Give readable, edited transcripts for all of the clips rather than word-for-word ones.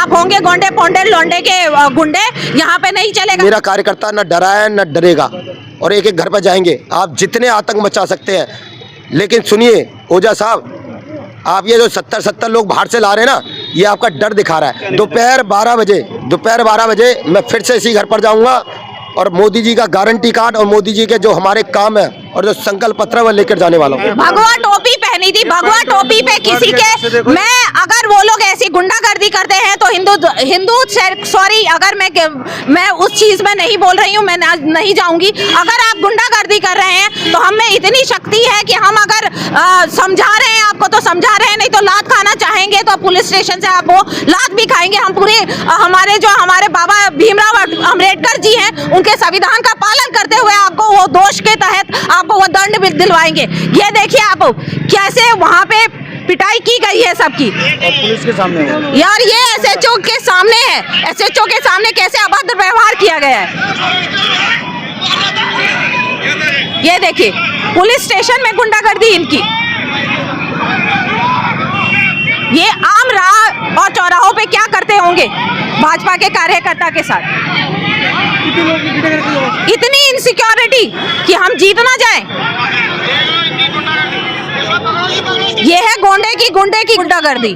आप होंगे गोंडे पोंडे लोंडे के गुंडे, यहाँ पे नहीं चलेगा। मेरा कार्यकर्ता न डरा है न डरेगा, और एक एक घर पर जाएंगे। आप जितने आतंक मचा सकते हैं, लेकिन सुनिए ओझा साहब, आप ये जो 70 लोग बाहर से ला रहे हैं ना, ये आपका डर दिखा रहा है। दोपहर 12 बजे मैं फिर से इसी घर पर जाऊंगा और मोदी जी का गारंटी कार्ड और मोदी जी के जो हमारे काम है और जो संकल्प पत्र है वो लेकर जाने वाला हूँ। भगवा टोपी पहनी थी, भगवा टोपी पे किसी के, मैं अगर वो लोग ऐसी गुंडागर्दी करते हैं तो हिंदू सॉरी, अगर मैं उस चीज में नहीं बोल रही हूँ, मैं नहीं जाऊंगी। अगर आप गुंडागर्दी कर रहे हैं तो हम में इतनी शक्ति है कि हम अगर समझा रहे हैं आपको तो समझा रहे हैं, नहीं तो लात खाना चाहेंगे तो पुलिस स्टेशन से आप वो लात भी खाएंगे। हम पूरे हमारे बाबा भीमराव अम्बेडकर जी हैं, उनके संविधान का पालन करते हुए आपको वो दोष के तहत आपको वो दंड भी दिलवाएंगे। ये देखिए आप कैसे वहाँ पे पिटाई की गई है सबकी, और पुलिस के सामने यार ये एसएचओ के सामने है, एसएचओ के सामने कैसे अभद्र व्यवहार किया गया है। ये देखिए पुलिस स्टेशन में गुंडागर्दी इनकी, ये आम राह और चौराहों पे क्या करते होंगे भाजपा के कार्यकर्ता के साथ। इतनी इनसिक्योरिटी कि हम जीत ना जाए। ये है गुंडे की गुंडागर्दी।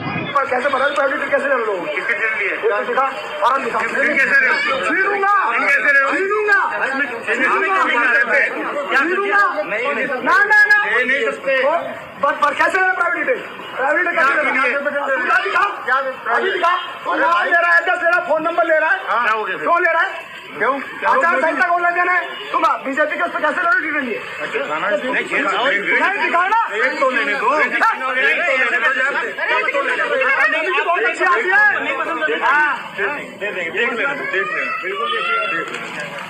फोन नंबर ले रहा है, क्यों ले रहा है? क्यों आचार संहिता का उल्लंघन है? तुम बीजेपी के उस पर कैसे लड़ो डिटेल लिए? नहीं दिखाना, एक तो लेने दो,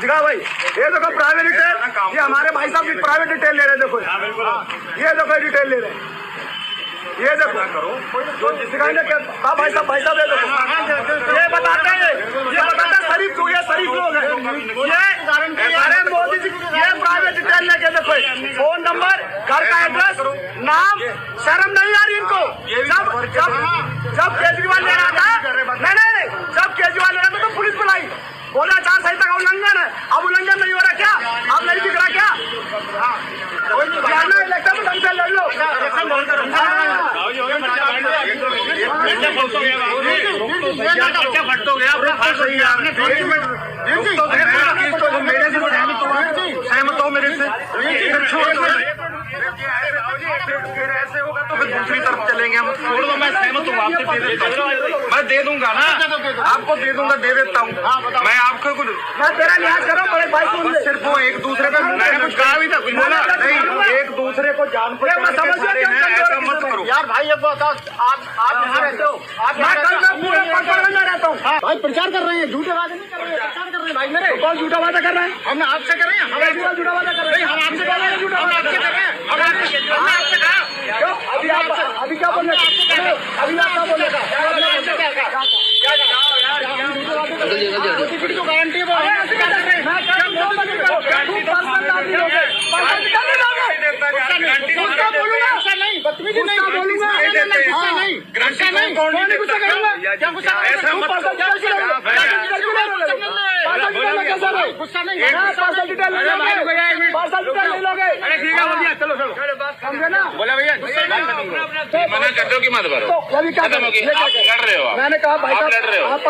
दिखा भाई। ये देखो प्राइवेट डिटेल, ये हमारे भाई साहब की प्राइवेट डिटेल ले रहे हैं। देखो ये देखो डिटेल ले रहे हैं, ये देखो जो दिखाने के भाई साहब ये देखो, ये बताते हैं शरीफ लोग हैं। ये मोदी जी ये प्राइवेट डिटेल लेके देखो, फोन नंबर, घर का एड्रेस, नाम, शर्म नहीं आ रही इनको। जब केजरीवाल ले रहा था, नहीं जब केजरीवाल ले रहा था तो पुलिस बुलाई, बोला आचार संहिता का उल्लंघन है। अब उल्लंघन नहीं हो रहा क्या? अब नहीं दिख रहा क्या? इलेक्शन ढंग से लड़ लो। सहमत हो मेरे से? ऐसे होगा तो फिर दूसरी तरफ चलेंगे हम। छोड़ दो, मैं सहमत हूँ, आपसे दे देता हूँ, मैं दे दूंगा ना, आपको दे दूंगा, दे देता हूँ मैं आपको। कुछ मैं तेरा लिहाज कर रहा हूँ, बड़े भाई को सिर्फ वो एक दूसरे को, मैंने कुछ कहा भी था, कुछ बोला नहीं, एक दूसरे को जान पर ऐसा मत करो यार भाई। अब आप यहाँ रहते हो, रहता हूँ भाई, प्रचार कर रहे हैं, झूठे वादे नहीं कर रहे हैं, प्रचार कर रहे हैं भाई मेरे। कौन झूठा वादा कर रहे हैं? हम आपसे कर रहे हैं, हम झूठा वादा कर रहे हैं, हम आपसे कर रहे हैं, झूठा वादा कर रहे हैं, हम आपसे कहा। अभी क्या बोल रहे? अभी आप क्या बोल रहे? गारंटी चलो समझे ना? बोला भैया मना कर दो कि मत भरो, लड़ रहे हो। मैंने कहा भाई आप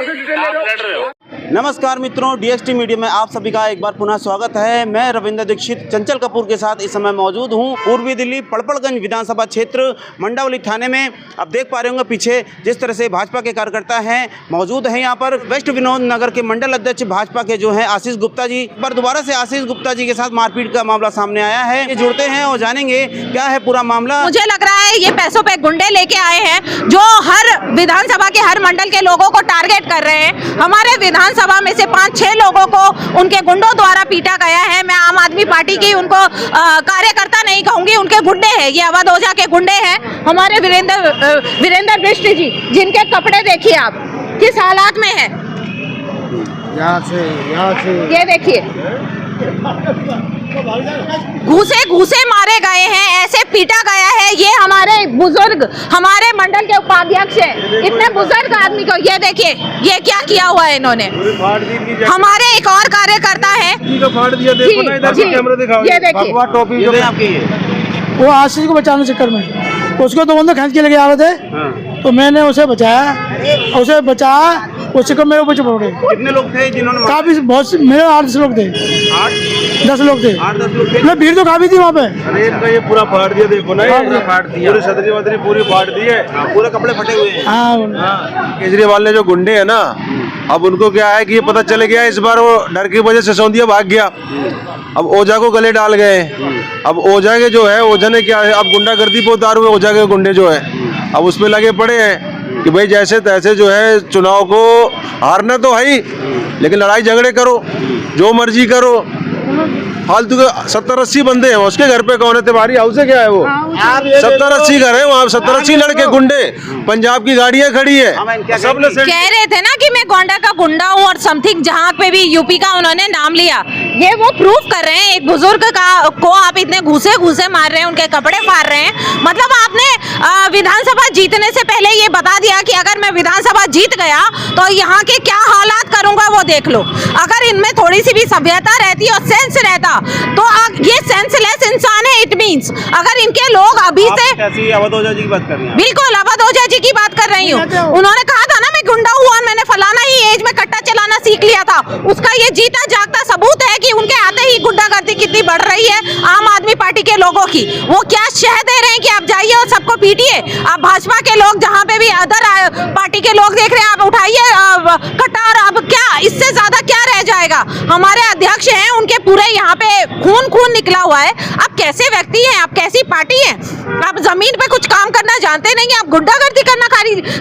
डिटेल ले रहे हो। नमस्कार मित्रों, डीएसटी मीडिया में आप सभी का एक बार पुनः स्वागत है। मैं रविंद्र दीक्षित चंचल कपूर के साथ इस समय मौजूद हूं पूर्वी दिल्ली पड़पड़गंज विधानसभा क्षेत्र मंडावली थाने में। अब देख पा रहे होंगे पीछे जिस तरह से भाजपा के कार्यकर्ता हैं मौजूद हैं यहाँ पर। वेस्ट विनोद नगर के मंडल अध्यक्ष भाजपा के जो हैं आशीष गुप्ता जी पर दोबारा से आशीष गुप्ता जी के साथ मारपीट का मामला सामने आया है। ये जुड़ते हैं और जानेंगे क्या है पूरा मामला। मुझे लग रहा है ये पैसों पे गुंडे लेके आए हैं जो हर विधानसभा के हर मंडल के लोगों को टारगेट कर रहे हैं। हमारे विधानसभा में से 5-6 लोगों को उनके गुंडों द्वारा पीटा गया है। मैं आम आदमी पार्टी की उनको कार्यकर्ता नहीं कहूंगी, उनके गुंडे हैं, ये अवध ओझा के गुंडे हैं। हमारे वीरेंद्र बिष्ट जी, जिनके कपड़े देखिए आप किस हालात में है, यहाँ से ये देखिए घूसे घूसे मारे गए हैं, ऐसे पीटा गया है। ये हमारे बुजुर्ग, हमारे मंडल के उपाध्यक्ष हैं, इतने बुजुर्ग आदमी को ये देखिए ये क्या किया हुआ है इन्होंने। हमारे एक और कार्यकर्ता है, ये देखिए वो आशीष को बचाने के चक्कर में उसको दो बंदे खींच के लेके आ रहे थे, तो मैंने उसे बचाया, उसे बचाया, उसी को मेरे ऊपर पड़ गए। कितने लोग थे जिन्होंने काफी बहुत मेरे 8-10 लोग थे, 10 लोग थे। 8-10 लोग थे। मैं भीड़ तो काफी थी वहाँ पे। अरे इनका ये पूरा फाड़ दिया, देखो ना, ये फाड़ दिया, पूरी छतरी वतरी पूरी फाड़ दी है, पूरे कपड़े फटे हुए हैं। हाँ, केजरीवाल ने जो गुंडे हैं ना, अब उनको क्या है कि ये पता चल गया, इस बार वो डर की वजह से सिसोदिया भाग गया, अब ओझा को गले डाल गए। अब ओझा के जो है, ओझा ने क्या है, अब गुंडागर्दी पे उतार हुए ओझा के गुंडे जो है, अब उस पे लगे पड़े हैं कि भाई जैसे तैसे जो है चुनाव को हारना तो है ही, लेकिन लड़ाई झगड़े करो, जो मर्जी करो। फालतू के 70-80 बंदे हैं, उसके घर पे कौन है? तुम्हारी हाउस है क्या है वो? 70-80 घर है वहाँ, 70-80 लड़के गुंडे, पंजाब की गाड़ियाँ खड़ी है। सब लोग कह रहे थे ना कि मैं गोंडा का गुंडा हूँ और समथिंग, जहाँ पे भी यूपी का उन्होंने नाम लिया, ये वो प्रूफ कर रहे हैं। एक बुजुर्ग को आप इतने घूसे घूसे मार रहे हैं, उनके कपड़े फाड़ रहे हैं। मतलब आपने विधानसभा जीतने से पहले ये बता दिया कि अगर मैं विधानसभा जीत गया तो यहाँ के क्या हालात करूंगा वो देख लो। अगर इनमें थोड़ी सी भी सभ्यता रहती और सेंस रहता तो ये सेंसलेस इंसान है। इट मींस अगर इनके लोग अभी से अवध ओझा जी की बात कर रहे हैं? बिल्कुल अवध ओझा जी की बात कर रही हूँ। उन्होंने कहा था ना मैं गुंडा हूँ और मैंने फलाना ही एज में कट्टा चलाना सीख लिया था, उसका ये जीता जागता सबूत है कि उनके आते ही गुंडागर्दी कितनी बढ़ रही है आम आदमी पार्टी के लोगों की। वो क्या शह दे रहे हैं कि आप जाइए और सबको पीटिए। आप भाजपा के लोग जहाँ पे भी अदर पार्टी के लोग देख रहे हैं, आप उठाइए कट्टा, और अब क्या इससे ज्यादा क्या रह जाएगा? हमारे अध्यक्ष हैं, उनके पूरे यहाँ पे खून निकला हुआ है। आप कैसे व्यक्ति हैं? आप कैसी पार्टी हैं? आप जमीन पे कुछ काम करना जानते नहीं हैं, आप गुंडागर्दी करना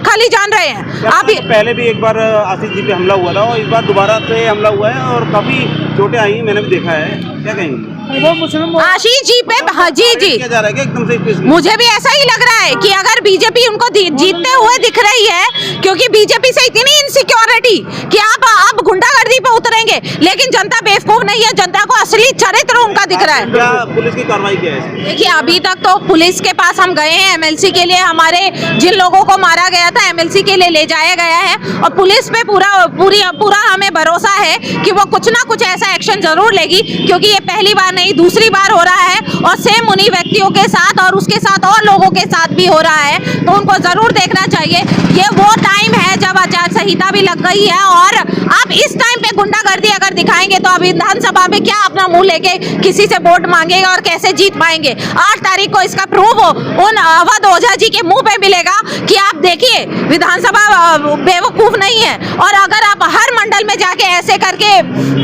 खाली जान रहे हैं। आप पहले भी एक बार आशीष जी पे हमला हुआ था और इस बार दोबारा से हमला हुआ है और काफी चोटें आई, मैंने भी देखा है, क्या कहेंगे? आशीष जी पे जी क्या जा रहा है क्या एकदम से? मुझे भी ऐसा ही लग रहा है कि अगर बीजेपी उनको जीतते हुए दिख रही है, क्योंकि बीजेपी से इतनी इनसिक्योरिटी कि आप गुंडागर्दी पे उतरेंगे, लेकिन जनता बेवकूफ नहीं है, जनता को असली चरित्र उनका दिख रहा है। क्या पुलिस की कार्रवाई क्या है? देखिए अभी तक तो पुलिस के पास हम गए हैं, एमएलसी के लिए हमारे जिन लोगों को मारा गया था एमएलसी के लिए ले जाया गया है, और पुलिस पे पूरा हमें भरोसा है कि वो कुछ ना कुछ ऐसा एक्शन जरूर लेगी, क्योंकि ये पहली बार नहीं दूसरी बार हो रहा है और सेम उन्हीं व्यक्तियों के साथ और उसके साथ और लोगों के साथ भी हो रहा है, तो उनको जरूर देखना चाहिए। ये वो टाइम है जब आचार संहिता भी लग गई है, और आप इस टाइम पे गुंडागर्दी अगर दिखाएंगे तो अब विधानसभा में क्या अपना मुंह लेके किसी से वोट मांगेगा और कैसे जीत पाएंगे? 8 तारीख को इसका प्रूफ उन अवध ओझा जी के मुंह पे मिलेगा कि आप देखिए विधानसभा बेवकूफ नहीं है, और अगर आप हर मंडल में जाके ऐसे करके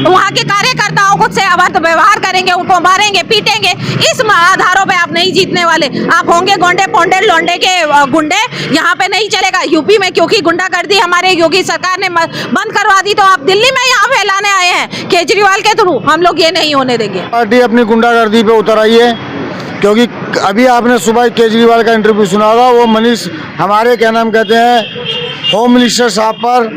वहाँ के कार्यकर्ताओं को से अवध व्यवहार करेंगे, उनको मारेंगे पीटेंगे, इस आधारों पे आप नहीं जीतने वाले। आप होंगे गोंडे पोंडे लोंडे के गुंडे, यहाँ पे नहीं चलेगा। यूपी में क्योंकि गुंडागर्दी हमारे योगी सरकार ने बंद करवा दी, तो आप दिल्ली में यहाँ फैलाने आए हैं केजरीवाल के थ्रू। हम लोग ये नहीं होने देंगे। पार्टी अपनी गुंडागर्दी पे उतर आई है, क्योंकि अभी आपने सुबह केजरीवाल का इंटरव्यू सुना होगा, वो मनीष हमारे क्या नाम कहते हैं होम मिनिस्टर साहब पर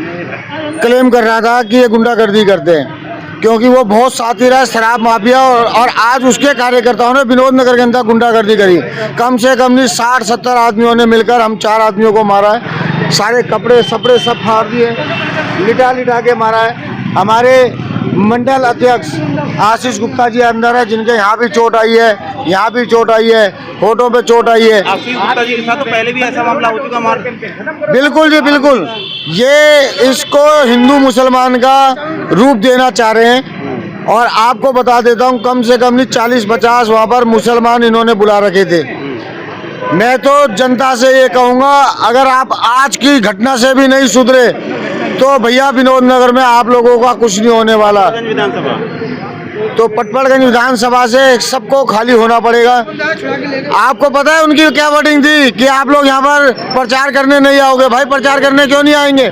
क्लेम कर रहा था कि ये गुंडागर्दी करते हैं, क्योंकि वो बहुत साथी रहा शराब माफिया, और आज उसके कार्यकर्ताओं ने विनोद नगर के अंदर गुंडागर्दी करी। कम से कम नहीं 60-70 आदमियों ने मिलकर हम 4 आदमियों को मारा है, सारे कपड़े सपड़े सब फाड़ दिए, लिटा के मारा है। हमारे मंडल अध्यक्ष आशीष गुप्ता जी अंदर है, जिनके यहाँ भी चोट आई है, यहाँ भी चोट आई है, होठों पे चोट आई है। आशीष गुप्ता जी के साथ तो पहले भी ऐसा मामला हो चुका मार? बिल्कुल जी बिल्कुल, ये इसको हिंदू मुसलमान का रूप देना चाह रहे हैं, और आपको बता देता हूँ कम से कम नहीं 40-50 वहाँ पर मुसलमान इन्होंने बुला रखे थे। मैं तो जनता से ये कहूँगा, अगर आप आज की घटना से भी नहीं सुधरे तो भैया विनोद नगर में आप लोगों का कुछ नहीं होने वाला। तो पटपड़गंज विधानसभा से सबको खाली होना पड़ेगा। आपको पता है उनकी क्या वर्डिंग थी कि आप लोग यहाँ पर प्रचार करने नहीं आओगे। भाई प्रचार करने क्यों नहीं आएंगे?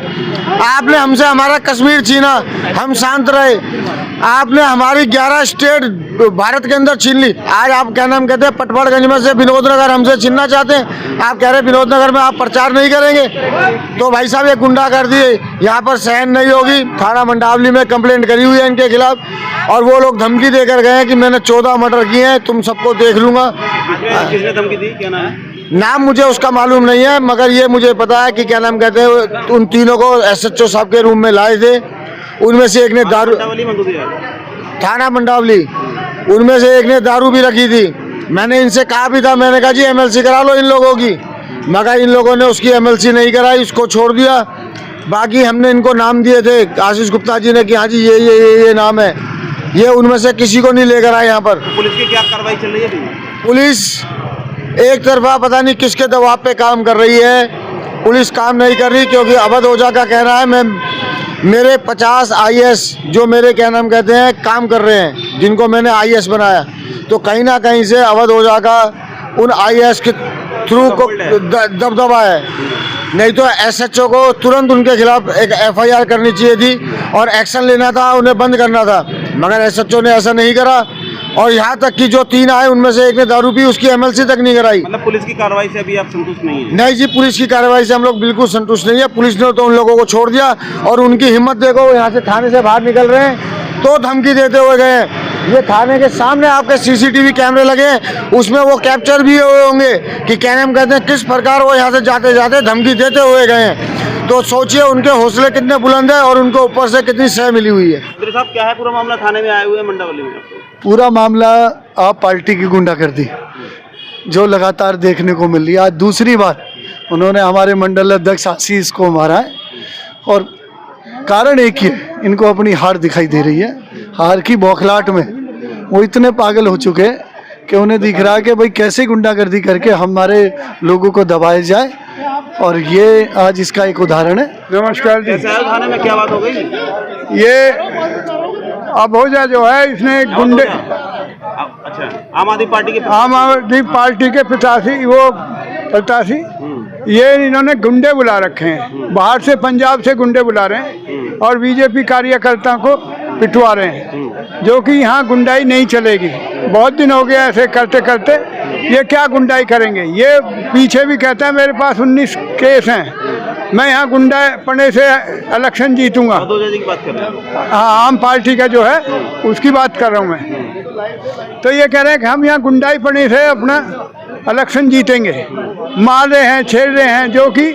आपने हमसे हमारा कश्मीर छीना, हम शांत रहे। आपने हमारी 11 स्टेट भारत के अंदर छीन ली। आज आप क्या नाम कहते हैं पटपड़गंज में से विनोद नगर हमसे छीनना चाहते हैं। आप कह रहे हैं विनोद नगर में आप प्रचार नहीं करेंगे, तो भाई साहब ये गुंडागर्दी यहाँ पर सहन नहीं होगी। थाना मंडावली में कंप्लेंट करी हुई है इनके खिलाफ, और वो लोग धमकी धमकी देकर गए हैं कि मैंने 14 मर्डर किए हैं, तुम सबको देख लूंगा। किसने धमकी दी, क्या नाम है? नाम मुझे उसका मालूम नहीं है, मगर ये मुझे पता है कि क्या नाम कहते हैं, उन तीनों को SHO साहब के रूम में लाए थे। उनमें से एक ने दारू, मंडावली में घुसे हैं। थाना मंडावली, उनमें से एक ने दारू भी रखी थी। मैंने इनसे कहा भी था, मैंने कहा जी MLC करा लो इन लोगों की, मगर इन लोगों ने उसकी MLC नहीं कराई, उसको छोड़ दिया। बाकी हमने इनको नाम दिए थे आशीष गुप्ता जी ने कि हाँ जी ये नाम है, ये उनमें से किसी को नहीं लेकर आए यहाँ पर। पुलिस की क्या कार्रवाई चल रही है अभी? पुलिस एक तरफा पता नहीं किसके दबाव पे काम कर रही है, पुलिस काम नहीं कर रही, क्योंकि अवध ओझा का कह रहा है मेरे 50 IAS जो मेरे क्या नाम कहते हैं काम कर रहे हैं, जिनको मैंने IAS बनाया, तो कहीं ना कहीं से अवध ओझा का उन IAS के थ्रू को दबदबा है। नहीं तो SHO को तुरंत उनके खिलाफ एक FIR करनी चाहिए थी और एक्शन लेना था, उन्हें बंद करना था, मगर SHO ने ऐसा नहीं करा। और यहाँ तक कि जो 3 आए उनमें से एक ने दारू पी, उसकी MLC तक नहीं कराई। मतलब पुलिस की कार्रवाई से अभी आप संतुष्ट नहीं है? नहीं जी, पुलिस की कार्रवाई से हम लोग बिल्कुल संतुष्ट नहीं है। पुलिस ने तो उन लोगों को छोड़ दिया और उनकी हिम्मत देखो, यहाँ से थाने से बाहर निकल रहे हैं तो धमकी देते हुए गए हैं। ये थाने के सामने आपके CCTV कैमरे लगे हैं, उसमें वो कैप्चर भी हुए होंगे कि क्या नाम कहते हैं किस प्रकार वो यहाँ से जाते जाते धमकी देते हुए गए हैं। तो सोचिए उनके हौसले कितने बुलंद है और उनको ऊपर से कितनी सह मिली हुई है। साहब क्या है पूरा मामला, थाने में आए हुए हैं मंडावली में? पूरा मामला आप पार्टी की गुंडागर्दी जो लगातार देखने को मिल रही है। आज दूसरी बार उन्होंने हमारे मंडल अध्यक्ष आशीष को मारा है और कारण एक ही है, इनको अपनी हार दिखाई दे रही है। हार की बौखलाहट में वो इतने पागल हो चुके हैं कि उन्हें दिख रहा है कि भाई कैसे गुंडागर्दी करके हमारे लोगों को दबाया जाए, और ये आज इसका एक उदाहरण है। नमस्कार जी। थाने में क्या बात हो गई? ये अभोजा जो है इसने गुंडे, अच्छा, आम आदमी पार्टी के प्रत्याशी ये इन्होंने गुंडे बुला रखे हैं, बाहर से पंजाब से गुंडे बुला रहे हैं और बीजेपी कार्यकर्ता को पिटवा रहे हैं, जो कि यहाँ गुंडाई नहीं चलेगी। बहुत दिन हो गया ऐसे करते करते, ये क्या गुंडाई करेंगे। ये पीछे भी कहता है मेरे पास 19 केस हैं, मैं यहाँ गुंडा पने से इलेक्शन जीतूंगा। हाँ, आम पार्टी का जो है उसकी बात कर रहा हूँ मैं। तो ये कह रहे हैं कि हम यहाँ गुंडाई पने से अपना इलेक्शन जीतेंगे। मार रहे हैं, छेड़ रहे हैं, जो कि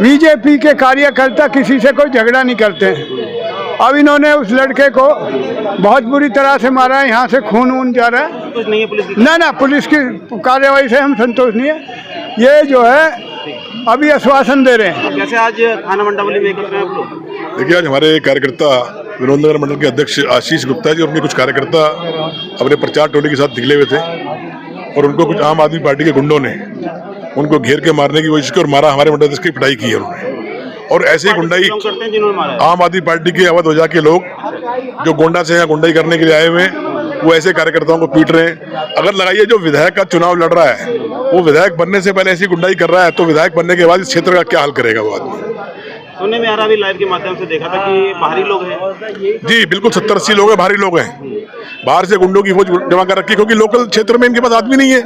बीजेपी के कार्यकर्ता किसी से कोई झगड़ा नहीं करते हैं। अब इन्होंने उस लड़के को बहुत बुरी तरह से मारा है, यहाँ से खून जा रहा है। कुछ नहीं है पुलिस की? ना पुलिस की कार्रवाई से हम संतोष नहीं है। ये जो है अभी आश्वासन दे रहे हैं। कैसे आज थाना मंडावली में एकत्र हैं आप लोग? देखिए, आज हमारे कार्यकर्ता विनोदनगर मंडल के अध्यक्ष आशीष गुप्ता जी और उनके कुछ कार्यकर्ता अपने प्रचार टोली के साथ निकले हुए थे और उनको कुछ आम आदमी पार्टी के गुंडों ने उनको घेर के मारने की कोशिश की और मारा। हमारे मंडल अध्यक्ष की पिटाई की है उन्होंने। और ऐसी गुंडाई आम आदमी पार्टी के अवध ओझा के लोग जो गोंडा से यहाँ गुंडाई करने के लिए आए हुए हैं, वो ऐसे कार्यकर्ताओं को पीट रहे हैं। अगर लगाइए जो विधायक का चुनाव लड़ रहा है वो विधायक बनने से पहले ऐसी गुंडाई कर रहा है, तो विधायक बनने के बाद इस क्षेत्र का क्या हाल करेगा वो आदमी। सुनने में आ रहा, अभी लाइव के माध्यम से देखा था कि बाहरी लोग हैं। जी बिल्कुल, 70-80 लोग हैं, भारी लोग हैं। बाहर से गुंडों की फौज जमा कर रखी, क्योंकि लोकल क्षेत्र में इनके पास आदमी नहीं है,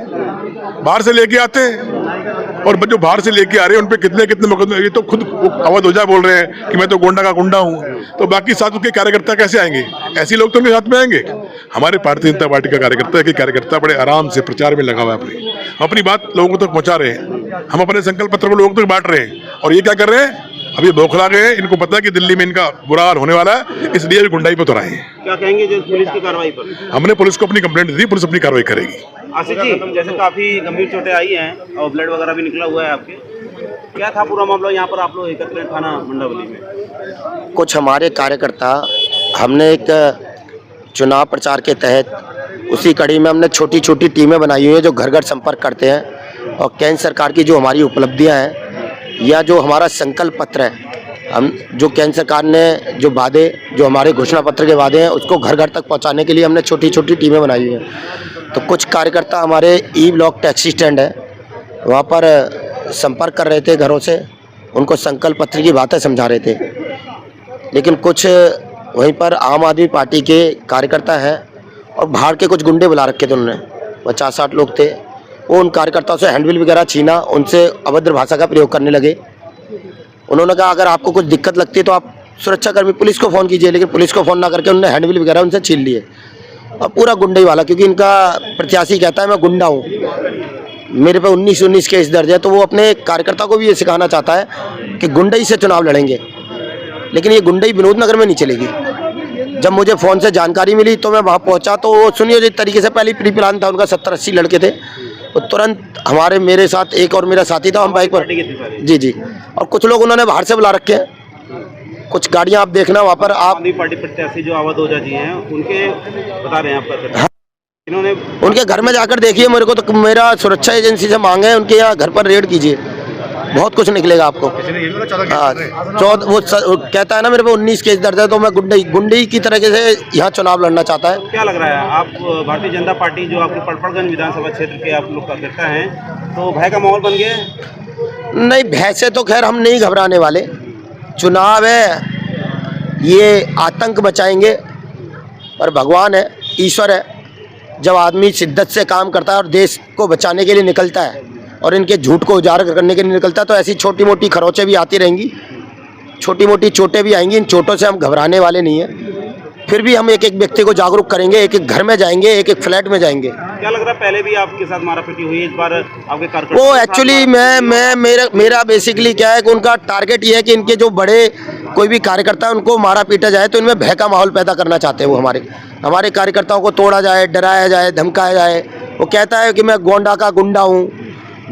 बाहर से लेके आते हैं। और जो बाहर से लेके आ रहे हैं उन पे कितने मुकदमे, ये तो खुद अवध ओझा बोल रहे हैं कि मैं तो गोंडा का गुंडा हूँ, तो बाकी साथ उसके कार्यकर्ता कैसे आएंगे? ऐसे लोग तो उनके साथ में आएंगे। हमारे भारतीय जनता पार्टी का कार्यकर्ता बड़े आराम से प्रचार में लगा हुआ है, अपनी बात लोगों तक पहुंचा रहे हैं। हम अपने संकल्प पत्र को लोगों तक बांट रहे हैं। और ये क्या कर रहे हैं, अभी बौखला गए हैं। इनको पता है कि दिल्ली में इनका बुरा हाल होने वाला है, इसलिए गुंडाई पे उतर आए हैं। क्या कहेंगे जो पुलिस की कार्रवाई पर? हमने पुलिस को अपनी कंप्लेंट दी, पुलिस अपनी कार्रवाई करेगी। आशीष जी, जैसे काफी गंभीर चोटें आई हैं और ब्लड वगैरह भी निकला हुआ है आपके, क्या था पूरा मामला? यहाँ पर आप लोग एकत्र हैं थाना मंडावली में। कुछ हमारे कार्यकर्ता, हमने एक चुनाव प्रचार के तहत उसी कड़ी में हमने छोटी छोटी टीमें बनाई हुई हैं जो घर घर संपर्क करते हैं और केंद्र सरकार की जो हमारी उपलब्धियां हैं या जो हमारा संकल्प पत्र है, हम जो केंद्र सरकार ने जो वादे, जो हमारे घोषणा पत्र के वादे हैं, उसको घर घर तक पहुंचाने के लिए हमने छोटी छोटी टीमें बनाई हुई हैं। तो कुछ कार्यकर्ता हमारे ई ब्लॉक टैक्सी स्टैंड है वहाँ पर संपर्क कर रहे थे घरों से, उनको संकल्प पत्र की बातें समझा रहे थे। लेकिन कुछ वहीं पर आम आदमी पार्टी के कार्यकर्ता हैं और बाहर के कुछ गुंडे बुला रखे थे उन्होंने, 50-60 लोग थे। वो उन कार्यकर्ताओं से हैंडबिल वगैरह छीना, उनसे अभद्र भाषा का प्रयोग करने लगे। उन्होंने कहा अगर आपको कुछ दिक्कत लगती है तो आप सुरक्षाकर्मी पुलिस को फ़ोन कीजिए, लेकिन पुलिस को फ़ोन ना करके उन्होंने हैंडबिल वगैरह उनसे छीन लिए। और पूरा गुंडई वाला, क्योंकि इनका प्रत्याशी कहता है मैं गुंडा हूँ, मेरे पे 19 केस दर्ज है, तो वो अपने कार्यकर्ता को भी ये सिखाना चाहता है कि गुंडई से चुनाव लड़ेंगे। लेकिन ये गुंडई विनोद नगर में नहीं चलेगी। जब मुझे फ़ोन से जानकारी मिली तो मैं वहाँ पहुँचा, तो वो सुनिए जिस तरीके से पहले प्री प्लान था उनका, 70-80 लड़के थे, वो तुरंत मेरे साथ एक और मेरा साथी था, हम बाइक पर, जी, और कुछ लोग उन्होंने बाहर से बुला रखे हैं, कुछ गाड़ियाँ आप देखना वहाँ पर। आप आदमी पार्टी प्रत्याशी जो अवध ओझा जी हैं उनके बता रहे हैं आपका, इन्होंने उनके घर में जाकर देखिए, मेरे को तो मेरा सुरक्षा एजेंसी से मांगे हैं, उनके यहाँ घर पर रेड कीजिए, बहुत कुछ निकलेगा आपको। हाँ, वो कहता है ना मेरे पे 19 केस दर्ज है, तो मैं गुंडई की तरीके से यहाँ चुनाव लड़ना चाहता है। क्या लग रहा है, आप भारतीय जनता पार्टी जो आपके पड़पड़गंज विधानसभा क्षेत्र के आप लोग कार्यकर्ता हैं, तो भय का माहौल बन गया है? नहीं, भय से तो खैर हम नहीं घबराने वाले, चुनाव है, ये आतंक बचाएंगे, और भगवान है, ईश्वर है, जब आदमी शिद्दत से काम करता है और देश को बचाने के लिए निकलता है और इनके झूठ को उजागर करने के लिए निकलता है, तो ऐसी छोटी मोटी खरोचें भी आती रहेंगी, छोटी मोटी चोटें भी आएंगी, इन चोटों से हम घबराने वाले नहीं हैं। फिर भी हम एक एक व्यक्ति को जागरूक करेंगे, एक एक घर में जाएंगे, एक एक फ्लैट में जाएंगे। क्या लग रहा है, पहले भी आपके साथ मारापीटी हुई, इस बार आपके कार्यकर्ता? वो एक्चुअली मेरा बेसिकली क्या है कि उनका टारगेट ये है कि इनके जो बड़े कोई भी कार्यकर्ता है उनको मारा पीटा जाए, तो इनमें भय का माहौल पैदा करना चाहते हैं। वो हमारे कार्यकर्ताओं को तोड़ा जाए, डराया जाए, धमकाया जाए। वो कहता है कि मैं गोंडा का गुंडा हूँ,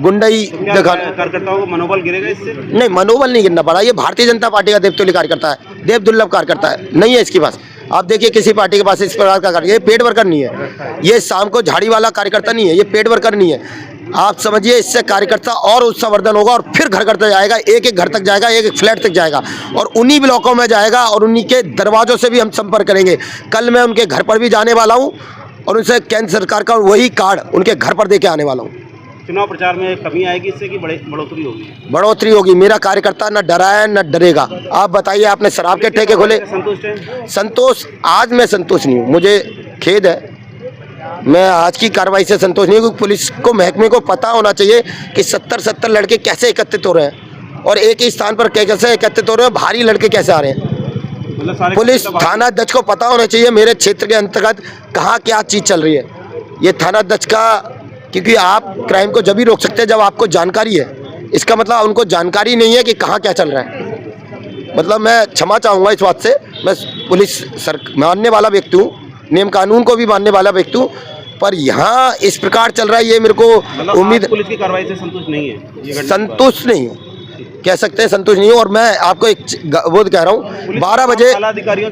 गुंडई दिखा। कार्यकर्ताओं को मनोबल गिरेगा इससे? नहीं, मनोबल नहीं गिरना पड़ा, ये भारतीय जनता पार्टी का देवतुल्य कार्यकर्ता है, देव दुर्लभ कार्यकर्ता है, नहीं है इसके पास। आप देखिए किसी पार्टी के पास इस प्रकार का कार्यकर्ता, ये पेड वर्कर नहीं है, ये शाम को झाड़ी वाला कार्यकर्ता नहीं है, ये पेड वर्कर नहीं है। आप समझिए, इससे कार्यकर्ता और उत्साहवर्धन होगा, और फिर घर घर तक जाएगा, एक एक घर तक जाएगा, एक एक फ्लैट तक जाएगा, और उन्हीं ब्लॉकों में जाएगा, और उन्हीं के दरवाजों से भी हम संपर्क करेंगे। कल मैं उनके घर पर भी जाने वाला हूँ, और उनसे केंद्र सरकार का वही कार्ड उनके घर पर दे के आने वाला हूँ। चुनाव प्रचार में कमी आएगी इससे कि बढ़ोतरी होगी? बढ़ोतरी होगी। मेरा कार्यकर्ता न डरा है न डरेगा। आप बताइए, आपने शराब के ठेके खोले, संतुष्ट है? संतोष आज मैं संतुष्ट नहीं हूँ, मुझे खेद है, मैं आज की कार्रवाई से संतोष नहीं हूँ, क्योंकि पुलिस को, महकमे को पता होना चाहिए कि 70 लड़के कैसे एकत्रित हो रहे हैं, और एक ही स्थान पर कैसे एकत्रित हो रहे हैं, भारी लड़के कैसे आ रहे हैं। पुलिस थाना अध्यक्ष को पता होना चाहिए मेरे क्षेत्र के अंतर्गत कहाँ क्या चीज़ चल रही है। ये थाना अध्यक्ष का, क्योंकि आप क्राइम को जब भी रोक सकते हैं जब आपको जानकारी है, इसका मतलब उनको जानकारी नहीं है कि कहाँ क्या चल रहा है। मतलब मैं क्षमा चाहूँगा इस बात से, मैं पुलिस मानने वाला व्यक्ति हूँ, नियम कानून को भी मानने वाला व्यक्ति हूँ, पर यहाँ इस प्रकार चल रहा है, ये मेरे को उम्मीद। पुलिस की कार्रवाई से संतुष्ट नहीं है? संतुष्ट नहीं हूँ, कह सकते हैं संतुष्ट नहीं हूँ। और मैं आपको एक वो कह रहा हूँ, 12 बजे अधिकारियों